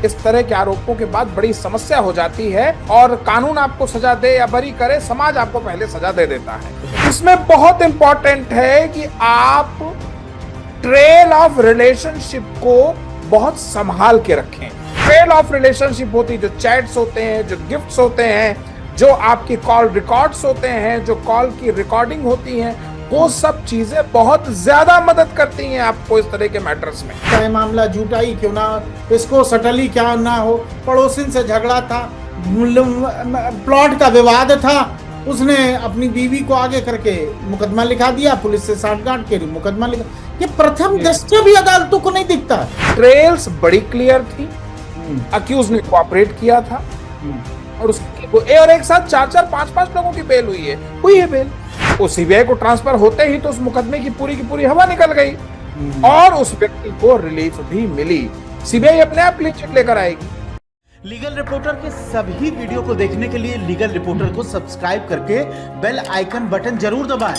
इस तरह के आरोपों के बाद बड़ी समस्या हो जाती है और कानून आपको सजा दे या बरी करे, समाज आपको पहले सजा दे देता है। इसमें बहुत इंपॉर्टेंट है कि आप ट्रेल ऑफ रिलेशनशिप को बहुत संभाल के रखें। ट्रेल ऑफ रिलेशनशिप होती है जो चैट्स होते हैं, जो गिफ्ट्स होते हैं, जो आपकी कॉल रिकॉर्ड्स होते हैं, जो कॉल की रिकॉर्डिंग होती है, वो सब चीजें बहुत ज्यादा मदद करती हैं आपको इस तरह के मैटर्स में। चाहे मामला झूठा ही क्यों ना, इसको सटली क्या ना हो, पड़ोसिन से झगड़ा था, प्लॉट का विवाद था, उसने अपनी बीवी को आगे करके मुकदमा लिखा दिया, पुलिस से साठगांठ के मुकदमा लिखा। ये प्रथम दृष्टया भी अदालतों को नहीं दिखता। ट्रेल्स बड़ी क्लियर थी, अक्यूज ने कोऑपरेट किया था और और एक साथ 4-4, 5-5 लोगों की बेल हुई है बेल। वो सीबीआई को ट्रांसफर होते ही तो उस मुकदमे की पूरी हवा निकल गई और उस व्यक्ति को रिलीफ भी मिली। सीबीआई अपने आप क्लीन चिट लेकर आएगी। लीगल रिपोर्टर के सभी वीडियो को देखने के लिए लीगल रिपोर्टर को सब्सक्राइब करके बेल आइकन बटन जरूर दबाएं।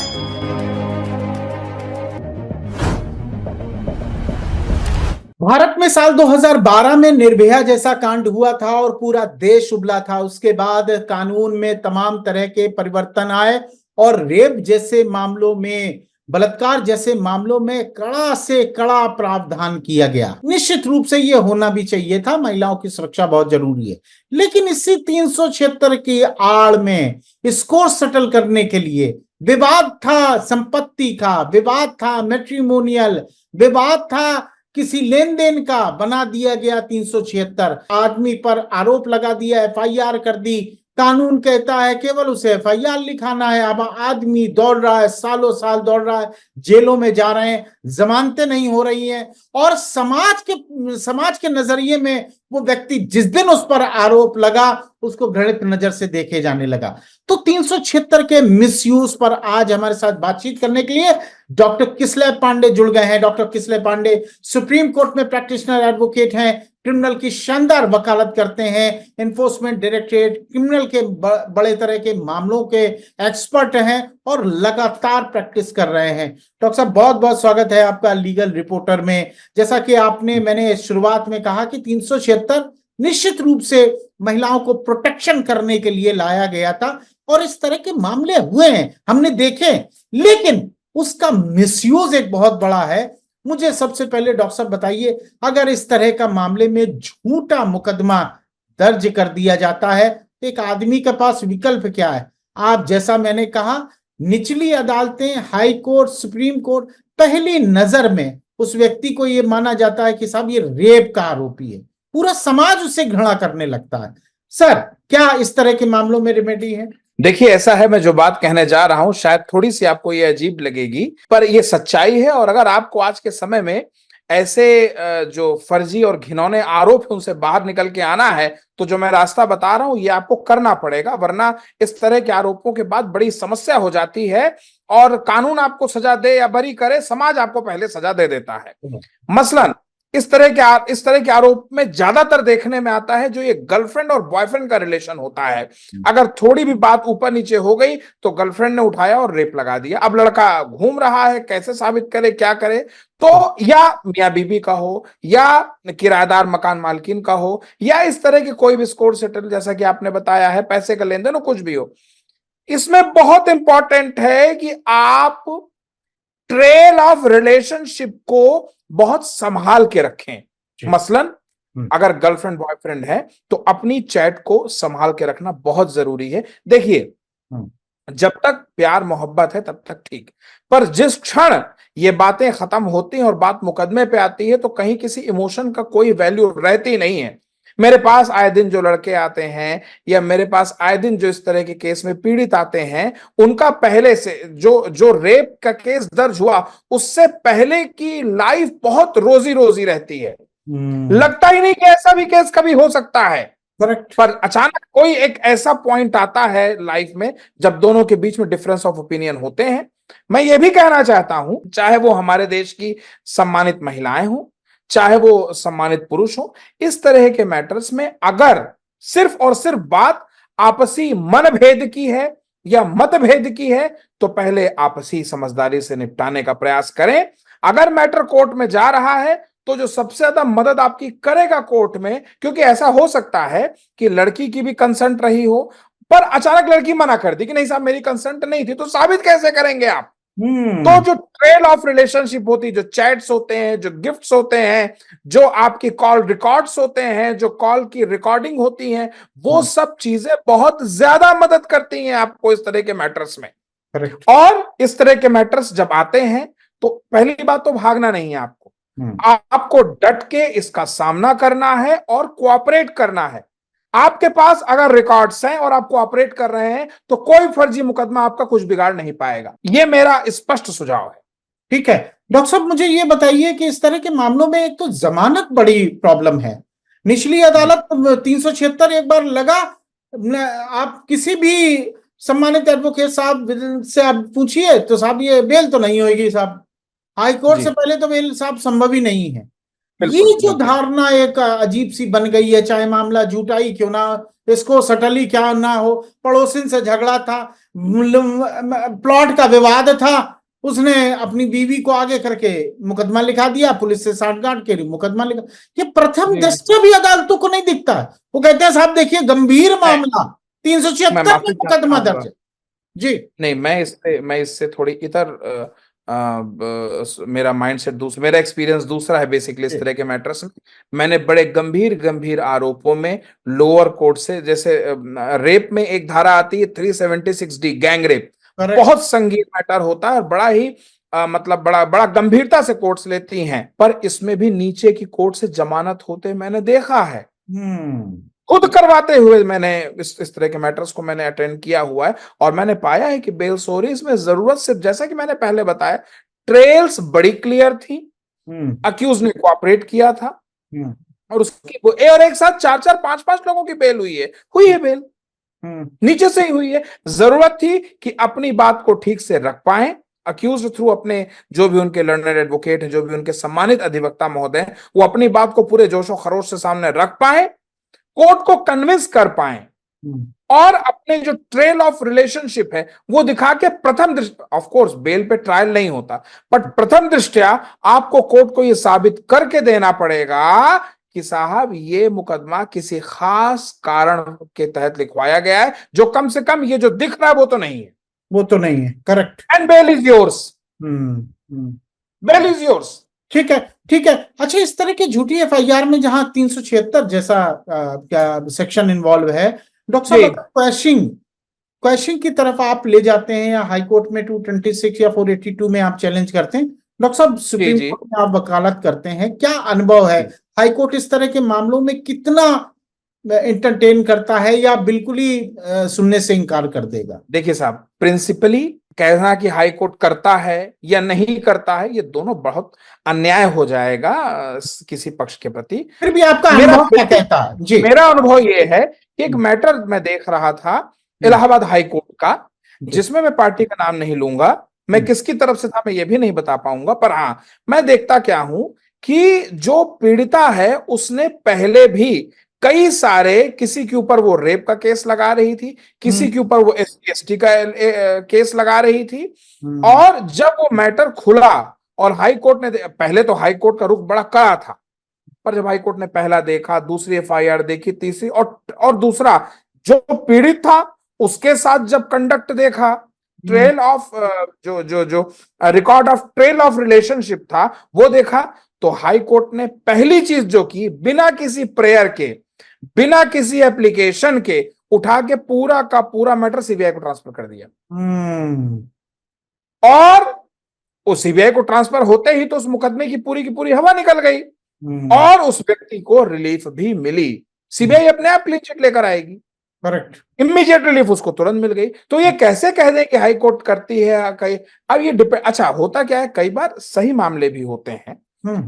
भारत में साल 2012 में निर्भया जैसा कांड हुआ था और पूरा देश उबला था। उसके बाद कानून में तमाम तरह के परिवर्तन आए और रेप जैसे मामलों में, बलात्कार जैसे मामलों में कड़ा से कड़ा प्रावधान किया गया। निश्चित रूप से यह होना भी चाहिए था, महिलाओं की सुरक्षा बहुत जरूरी है। लेकिन इसी 376 की आड़ में स्कोर सेटल करने के लिए विवाद था, संपत्ति का विवाद था, मैट्रिमोनियल विवाद था, किसी लेन देन का बना दिया गया 376। आदमी पर आरोप लगा दिया, एफआईआर कर दी। कानून कहता है केवल उसे एफआईआर लिखाना है। अब आदमी दौड़ रहा है, सालों साल दौड़ रहा है, जेलों में जा रहे हैं, जमानतें नहीं हो रही हैं और समाज के नजरिए में वो व्यक्ति जिस दिन उस पर आरोप लगा उसको घृणित नजर से देखे जाने लगा। तो 376 के मिसयूज पर आज हमारे साथ बातचीत करने के लिए डॉक्टर किसलय पांडे जुड़ गए हैं। Doctor Kislay Pandey supreme court में प्रैक्टिशनर एडवोकेट हैं, क्रिमिनल की शानदार वकालत करते हैं, एनफोर्समेंट डायरेक्टरेट क्रिमिनल के बड़े तरह के मामलों के एक्सपर्ट हैं और लगातार प्रैक्टिस कर रहे हैं। डॉक्टर साहब, बहुत बहुत स्वागत है आपका लीगल रिपोर्टर में। जैसा कि मैंने शुरुआत में कहा कि 376 निश्चित रूप से महिलाओं को प्रोटेक्शन करने के लिए लाया गया था और इस तरह के मामले हुए हैं, हमने देखे, लेकिन उसका मिसयूज एक बहुत बड़ा है। मुझे सबसे पहले डॉक्टर साहब बताइए, अगर इस तरह का मामले में झूठा मुकदमा दर्ज कर दिया जाता है तो एक आदमी के पास विकल्प क्या है? आप जैसा मैंने कहा, निचली अदालतें, हाई कोर्ट, सुप्रीम कोर्ट, पहली नजर में उस व्यक्ति को यह माना जाता है कि साहब ये रेप का आरोपी है, पूरा समाज उससे घृणा करने लगता है। सर, क्या इस तरह के मामलों में रेमेडी है? देखिए, ऐसा है, मैं जो बात कहने जा रहा हूं शायद थोड़ी सी आपको ये अजीब लगेगी, पर ये सच्चाई है। और अगर आपको आज के समय में ऐसे जो फर्जी और घिनौने आरोप है उनसे बाहर निकल के आना है तो जो मैं रास्ता बता रहा हूं ये आपको करना पड़ेगा, वरना इस तरह के आरोपों के बाद बड़ी समस्या हो जाती है और कानून आपको सजा दे या बरी करे, समाज आपको पहले सजा दे देता है। मसलन इस तरह के आरोप में ज्यादातर देखने में आता है जो ये गर्लफ्रेंड और बॉयफ्रेंड का रिलेशन होता है। अगर थोड़ी भी बात ऊपर नीचे हो गई तो गर्लफ्रेंड ने उठाया और रेप लगा दिया। अब लड़का घूम रहा है, कैसे साबित करे, क्या करे? तो या मियां बीबी का हो या किराएदार मकान मालकिन का हो या इस तरह के कोई भी स्कोर सेटल, जैसा कि आपने बताया है, पैसे का लेन देन हो, कुछ भी हो। इसमें बहुत इंपॉर्टेंट है कि आप ट्रेल ऑफ रिलेशनशिप को बहुत संभाल के रखें। मसलन अगर गर्लफ्रेंड बॉयफ्रेंड है तो अपनी चैट को संभाल के रखना बहुत जरूरी है। देखिए, जब तक प्यार मोहब्बत है तब तक ठीक, पर जिस क्षण ये बातें खत्म होती हैं और बात मुकदमे पे आती है तो कहीं किसी इमोशन का कोई वैल्यू रहती नहीं है। मेरे पास आए दिन जो लड़के आते हैं या मेरे पास आए दिन जो इस तरह के केस में पीड़ित आते हैं, उनका पहले से जो रेप का केस दर्ज हुआ उससे पहले की लाइफ बहुत रोजी रोजी रहती है। लगता ही नहीं कि ऐसा भी केस कभी हो सकता है। पर अचानक कोई एक ऐसा पॉइंट आता है लाइफ में जब दोनों के बीच में डिफरेंस ऑफ ओपिनियन होते हैं। मैं ये भी कहना चाहता हूं, चाहे वो हमारे देश की सम्मानित महिलाएं हों, चाहे वो सम्मानित पुरुष हो, इस तरह के मैटर्स में अगर सिर्फ और सिर्फ बात आपसी मनभेद की है या मतभेद की है तो पहले आपसी समझदारी से निपटाने का प्रयास करें। अगर मैटर कोर्ट में जा रहा है तो जो सबसे ज्यादा मदद आपकी करेगा कोर्ट में, क्योंकि ऐसा हो सकता है कि लड़की की भी कंसेंट रही हो, पर अचानक लड़की मना कर दी कि नहीं साहब मेरी कंसेंट नहीं थी, तो साबित कैसे करेंगे आप? तो जो ट्रेल ऑफ रिलेशनशिप होती है, जो चैट्स होते हैं, जो गिफ्ट्स होते हैं, जो आपकी कॉल रिकॉर्ड्स होते हैं, जो कॉल की रिकॉर्डिंग होती है, वो सब चीजें बहुत ज्यादा मदद करती हैं आपको इस तरह के मैटर्स में। करेक्ट। और इस तरह के मैटर्स जब आते हैं तो पहली बात तो भागना नहीं है आपको, आपको डट के इसका सामना करना है और कोऑपरेट करना है। आपके पास अगर रिकॉर्ड्स हैं और आप कोऑपरेट कर रहे हैं तो कोई फर्जी मुकदमा आपका कुछ बिगाड़ नहीं पाएगा। यह मेरा स्पष्ट सुझाव है। ठीक है डॉक्टर साहब, मुझे ये बताइए कि इस तरह के मामलों में एक तो जमानत बड़ी प्रॉब्लम है। निचली अदालत 376 एक बार लगा, आप किसी भी सम्मानित एडवोकेट साहब से आप पूछिए तो साहब ये बेल तो नहीं होगी साहब, हाई कोर्ट से पहले तो बेल साहब संभव ही नहीं है। ये जो धारणा एक अजीब सी बन गई है, चाहे मामला झूठा ही क्यों ना, इसको सटली क्या ना हो, पड़ोसिन से झगड़ा था, प्लॉट का विवाद था, उसने अपनी बीवी को आगे करके मुकदमा लिखा दिया, पुलिस से साठगांठ के मुकदमा लिखा। ये प्रथम दृष्टया भी अदालतों को नहीं दिखता। वो कहते हैं साहब देखिए गंभीर मामला, 376 में मुकदमा दर्ज है। जी नहीं, मैं इससे थोड़ी इतर मेरा माइंडसेट दूसरा, मेरा एक्सपीरियंस दूसरा है बेसिकली इस तरह के मैटर्स में। मैंने बड़े गंभीर आरोपों में लोअर कोर्ट से, जैसे रेप में एक धारा आती है 376D गैंग रेप, बहुत संगीन मैटर होता है और बड़ा ही मतलब बड़ा गंभीरता से कोर्ट्स लेती हैं, पर इसमें भी नीचे की कोर्ट से जमानत होते मैंने देखा है। खुद करवाते हुए मैंने इस तरह के मैटर्स को मैंने अटेंड किया हुआ है और मैंने पाया है कि बेल सोरीज में जरूरत सिर्फ, जैसा कि मैंने पहले बताया, ट्रेल्स बड़ी क्लियर थी, अक्यूज ने कोऑपरेट किया था और उसकी और एक साथ 4-4, 5-5 लोगों की बेल हुई है बेल नीचे से ही हुई है। जरूरत थी कि अपनी बात को ठीक से रख पाए अक्यूज थ्रू अपने जो भी उनके लर्नर एडवोकेट हैं, जो भी उनके सम्मानित अधिवक्ता महोदय हैं, वो अपनी बात को पूरे जोशो खरोश से सामने रख पाए, कोर्ट को कन्विंस कर पाए और अपने जो ट्रेल ऑफ रिलेशनशिप है वो दिखा के प्रथम दृष्टया, ऑफ कोर्स बेल पे ट्रायल नहीं होता, बट प्रथम दृष्टया आपको कोर्ट को यह साबित करके देना पड़ेगा कि साहब ये मुकदमा किसी खास कारण के तहत लिखवाया गया है, जो कम से कम ये जो दिख रहा है वो तो नहीं है। Correct. And bell is yours. Bell is yours. ठीक है। अच्छा, इस तरह की झूठी एफआईआर में जहां 376 जैसा क्या सेक्शन इन्वॉल्व है, डॉक्टर साहब क्वेश्चन की तरफ आप ले जाते हैं या हाई कोर्ट में 226 या 482 में आप चैलेंज करते हैं, डॉक्टर साहब सुप्रीम कोर्ट में आप वकालत करते हैं, क्या अनुभव है? हाई कोर्ट इस तरह के मामलों में कितना एंटरटेन करता है या बिल्कुल ही सुनने से इनकार कर देगा? देखिए साहब, प्रिंसिपली कहना कि हाई कोर्ट करता है या नहीं करता है, ये दोनों बहुत अन्याय हो जाएगा किसी पक्ष के प्रति। फिर भी आपका अनुभव क्या कहता है? जी, मेरा अनुभव ये है कि एक मैटर मैं देख रहा था इलाहाबाद हाई कोर्ट का, जिसमें मैं पार्टी का नाम नहीं लूंगा, मैं किसकी तरफ से था मैं ये भी नहीं बता पाऊंगा, पर हाँ मैं देखता क्या हूं कि जो पीड़िता है उसने पहले भी कई सारे, किसी के ऊपर वो रेप का केस लगा रही थी, किसी के ऊपर वो SC/ST का केस लगा रही थी, और जब वो मैटर खुला और हाई कोर्ट ने, पहले तो हाई कोर्ट का रुख बड़ा कड़ा था, पर जब हाई कोर्ट ने पहला देखा, दूसरी FIR देखी, तीसरी और दूसरा जो पीड़ित था उसके साथ जब कंडक्ट देखा, ट्रेल ऑफ जो record of trail of relationship था वो देखा, तो हाई कोर्ट ने पहली चीज जो की, बिना किसी प्रेयर के, बिना किसी एप्लीकेशन के, उठा के पूरा का पूरा मैटर CBI को ट्रांसफर कर दिया। और उस CBI को ट्रांसफर होते ही तो उस मुकदमे की पूरी हवा निकल गई और उस व्यक्ति को रिलीफ भी मिली। CBI अपने आप क्लीन चिट लेकर आएगी। करेक्ट। इमीडिएट रिलीफ उसको तुरंत मिल गई। तो ये कैसे कह दें कि हाई कोर्ट करती है कहीं, अब ये डिपेंड, अच्छा होता क्या है, कई बार सही मामले भी होते हैं,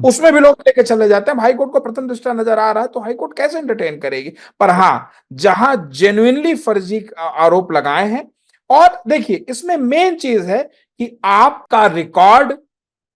उसमें भी लोग लेके चले जाते हैं। हाई कोर्ट को प्रथम दृष्टया नजर आ रहा है तो हाई कोर्ट कैसे एंटरटेन करेगी? पर हाँ, जहां जेन्युइनली फर्जी आरोप लगाए हैं, और देखिए इसमें मेन चीज है कि आपका रिकॉर्ड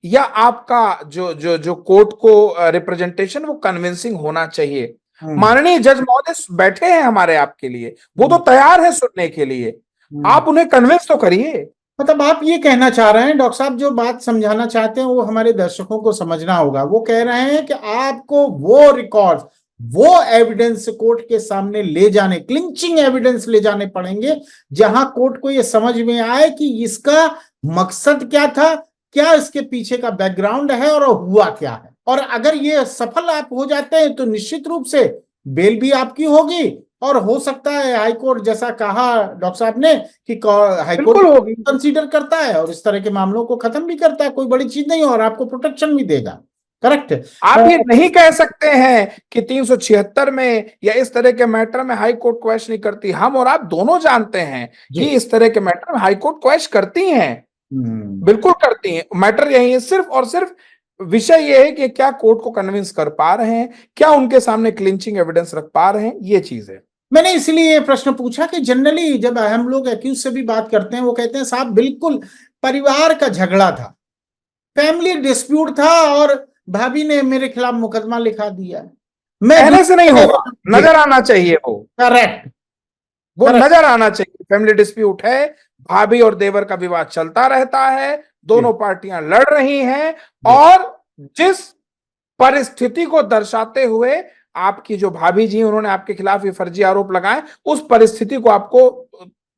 या आपका जो कोर्ट को रिप्रेजेंटेशन वो कन्विंसिंग होना चाहिए। माननीय जज महोदय बैठे हैं हमारे आपके लिए, वो तो तैयार है सुनने के लिए, आप उन्हें कन्विंस तो करिए। मतलब आप ये कहना चाह रहे हैं डॉक्टर साहब, जो बात समझाना चाहते हैं वो हमारे दर्शकों को समझना होगा। वो कह रहे हैं कि आपको वो रिकॉर्ड, वो एविडेंस कोर्ट के सामने ले जाने, क्लिंचिंग एविडेंस ले जाने पड़ेंगे, जहां कोर्ट को ये समझ में आए कि इसका मकसद क्या था, क्या इसके पीछे का बैकग्राउंड है और हुआ क्या है। और अगर ये सफल आप हो जाते हैं तो निश्चित रूप से बेल भी आपकी होगी, और हो सकता है हाईकोर्ट, जैसा कहा डॉक्टर साहब ने कि हाईकोर्ट होगी, कंसीडर करता है और इस तरह के मामलों को खत्म भी करता है, कोई बड़ी चीज नहीं, और आपको प्रोटेक्शन भी देगा। करेक्ट। आप ये नहीं कह सकते हैं कि 376 में या इस तरह के मैटर में हाई कोर्ट क्वेश्चन नहीं करती। हम और आप दोनों जानते हैं कि इस तरह के मैटर में हाई कोर्ट क्वेश्चन करती हैं, बिल्कुल करती हैं। मैटर यही है, सिर्फ और सिर्फ विषय ये है कि क्या कोर्ट को कन्विंस कर पा रहे हैं, क्या उनके सामने क्लिंचिंग एविडेंस रख पा रहे हैं, ये चीज है। मैंने इसलिए ये प्रश्न पूछा कि जनरली जब हम लोग एक्यूज से भी बात करते हैं, वो कहते हैं साहब बिल्कुल परिवार का झगड़ा था, फैमिली डिस्प्यूट था और भाभी ने मेरे खिलाफ मुकदमा लिखा दिया। कहने से नहीं होगा, नजर आना चाहिए वो। करेक्ट, वो नजर आना चाहिए। फैमिली डिस्प्यूट है, भाभी और देवर का विवाद चलता रहता है, दोनों पार्टियां लड़ रही हैं, और जिस परिस्थिति को दर्शाते हुए आपकी जो भाभी जी उन्होंने आपके खिलाफ ये फर्जी आरोप लगाए, उस परिस्थिति को आपको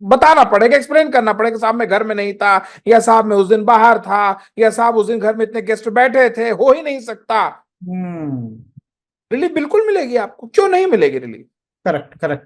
बताना पड़ेगा, एक्सप्लेन करना पड़ेगा। साहब मैं घर में नहीं था, या साहब मैं उस दिन बाहर था, या साहब उस दिन घर में इतने गेस्ट बैठे थे, हो ही नहीं सकता। रिलीफ बिल्कुल मिलेगी आपको, क्यों नहीं मिलेगी रिलीफ। Correct correct.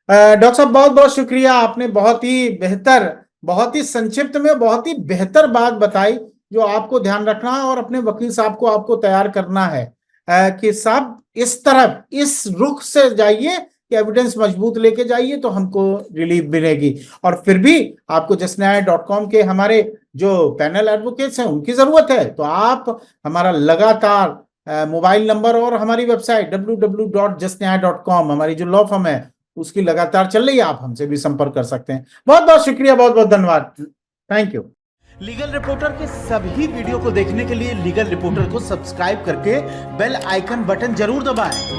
डॉक्टर साहब बहुत बहुत शुक्रिया, आपने बहुत ही बेहतर, बहुत ही संक्षिप्त में बहुत ही बेहतर बात बताई, जो आपको ध्यान रखना है और अपने वकील साहब को आपको तैयार करना है कि साहब इस तरफ, इस रुख से जाइए कि एविडेंस मजबूत लेके जाइए तो हमको रिलीफ मिलेगी। और फिर भी आपको justnyay.com के हमारे जो पैनल एडवोकेट्स हैं उनकी जरूरत है, तो आप हमारा लगातार मोबाइल नंबर और हमारी वेबसाइट www.justnyay.com, हमारी जो लॉ फर्म है उसकी लगातार चल रही है, आप हमसे भी संपर्क कर सकते हैं। बहुत बहुत शुक्रिया, बहुत बहुत धन्यवाद, थैंक यू। लीगल रिपोर्टर के सभी वीडियो को देखने के लिए लीगल रिपोर्टर को सब्सक्राइब करके बेल आइकन बटन जरूर दबाएं।